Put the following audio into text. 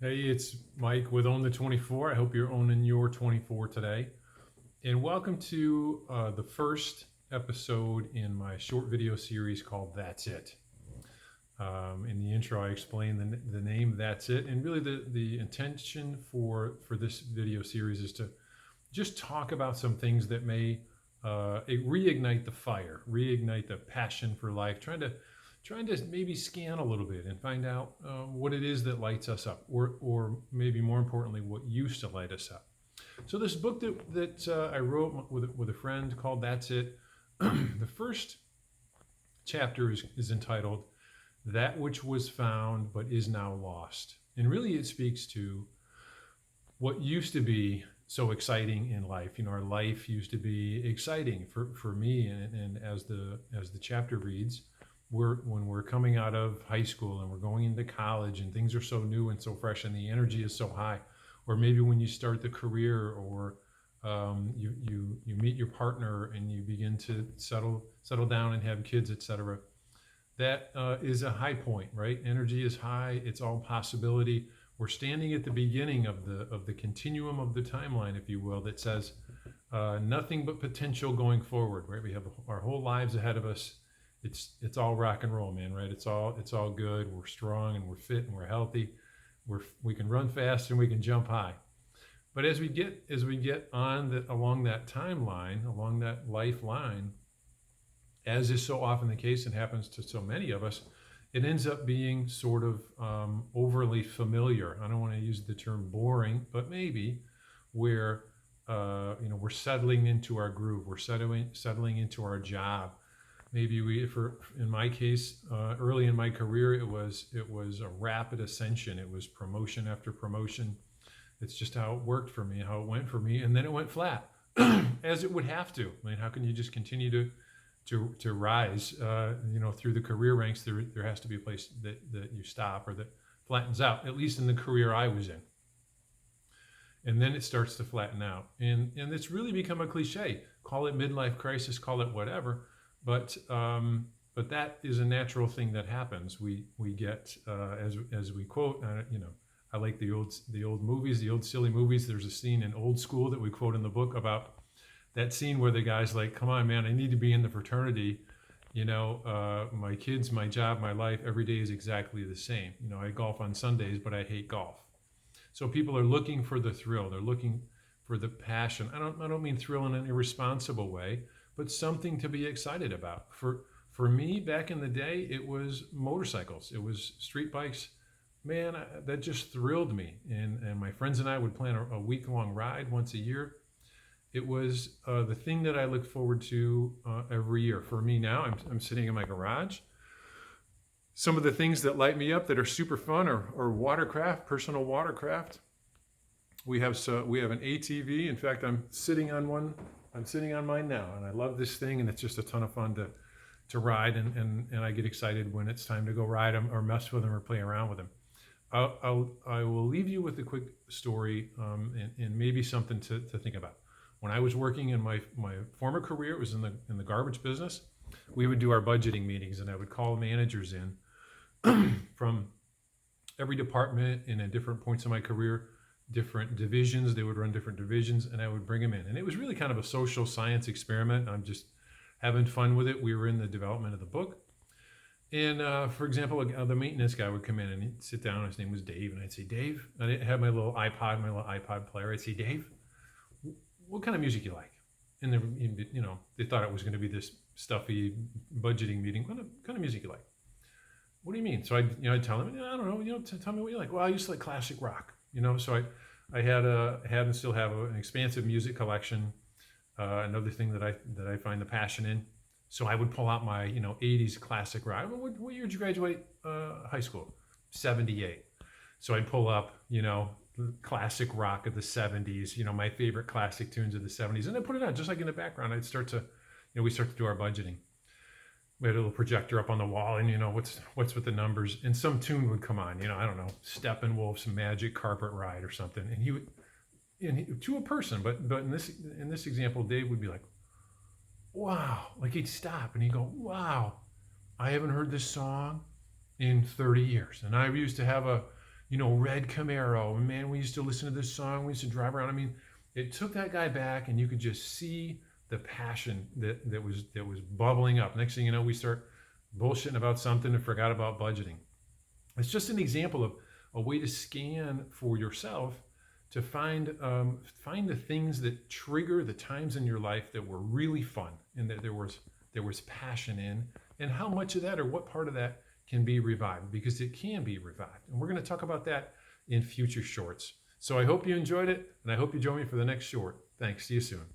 Hey, it's Mike with Own the 24. I hope you're owning your 24 today. And welcome to the first episode in my short video series called That's It. In the intro, I explained the name That's It. And really, the intention for this video series is to just talk about some things that may reignite the fire, reignite the passion for life, trying to maybe scan a little bit and find out what it is that lights us up, or maybe more importantly, what used to light us up. So this book that I wrote with a friend called That's It, the first chapter is entitled That Which Was Found But Is Now Lost. And really it speaks to what used to be so exciting in life. You know, our life used to be exciting for me, and as the chapter reads, when we're coming out of high school and we're going into college and things are so new and so fresh and the energy is so high, or maybe when you start the career, or you meet your partner and you begin to settle down and have kids, etc. That is a high point, right? Energy is high. It's all possibility. We're standing at the beginning of the continuum of the timeline, if you will, that says nothing but potential going forward, right? We have our whole lives ahead of us. It's all rock and roll, man, right? It's all good. We're strong and we're fit and we're healthy. We can run fast and we can jump high. But as we get on along that timeline, along that lifeline, as is so often the case and happens to so many of us, it ends up being sort of overly familiar. I don't want to use the term boring, but maybe where we're settling into our groove, we're settling into our job. Maybe in my case, early in my career, it was a rapid ascension. It was promotion after promotion. It's just how it worked for me, how it went for me, and then it went flat, as it would have to. I mean, how can you just continue to rise? Through the career ranks, there has to be a place that you stop or that flattens out. At least in the career I was in, and then it starts to flatten out, and it's really become a cliche. Call it midlife crisis, call it whatever. But that is a natural thing that happens. We get as we quote. I like the old movies, the old silly movies. There's a scene in Old School that we quote in the book about that scene where the guy's like, "Come on, man, I need to be in the fraternity. My kids, my job, my life. Every day is exactly the same. I golf on Sundays, but I hate golf." So people are looking for the thrill. They're looking for the passion. I don't mean thrill in an irresponsible way, but something to be excited about. For me, back in the day, it was motorcycles. It was street bikes. Man, that just thrilled me. And my friends and I would plan a week-long ride once a year. It was the thing that I look forward to every year. For me now, I'm sitting in my garage. Some of the things that light me up that are super fun are watercraft, personal watercraft. We have an ATV. In fact, I'm sitting on one. I'm sitting on mine now, and I love this thing, and it's just a ton of fun to ride, and I get excited when it's time to go ride them or mess with them or play around with them. I will leave you with a quick story and maybe something to think about. When I was working in my former career, it was in the garbage business. We would do our budgeting meetings, and I would call managers in from every department in at different points of my career, different divisions. They would run different divisions, and I would bring them in. And it was really kind of a social science experiment. I'm just having fun with it. We were in the development of the book. And for example, the maintenance guy would come in and he'd sit down. His name was Dave. And I'd say, "Dave," and I had my little iPod player. I'd say, "Dave, what kind of music you like?" And they thought it was going to be this stuffy budgeting meeting. What kind of music you like? What do you mean? So I'd tell him, "I don't know, tell me what you like." "Well, I used to like classic rock." So I had and still have an expansive music collection. Another thing that I find the passion in. So I would pull out my 80s classic rock. What year did you graduate high school? 78. So I'd pull up classic rock of the 70s. My favorite classic tunes of the 70s, and I put it on just like in the background. I'd start to we start to do our budgeting. We had a little projector up on the wall, and what's with the numbers, and some tune would come on. I don't know, Steppenwolf's Magic Carpet Ride or something, and to a person, but in this example, Dave would be like, "Wow!" Like he'd stop and he'd go, "Wow, I haven't heard this song in 30 years." And I used to have Red Camaro. Man, we used to listen to this song. We used to drive around. I mean, it took that guy back, and you could just see the passion that was bubbling up. Next thing you know, we start bullshitting about something and forgot about budgeting. It's just an example of a way to scan for yourself to find the things that trigger the times in your life that were really fun and that there was passion in, and how much of that or what part of that can be revived, because it can be revived. And we're going to talk about that in future shorts. So I hope you enjoyed it, and I hope you join me for the next short. Thanks. See you soon.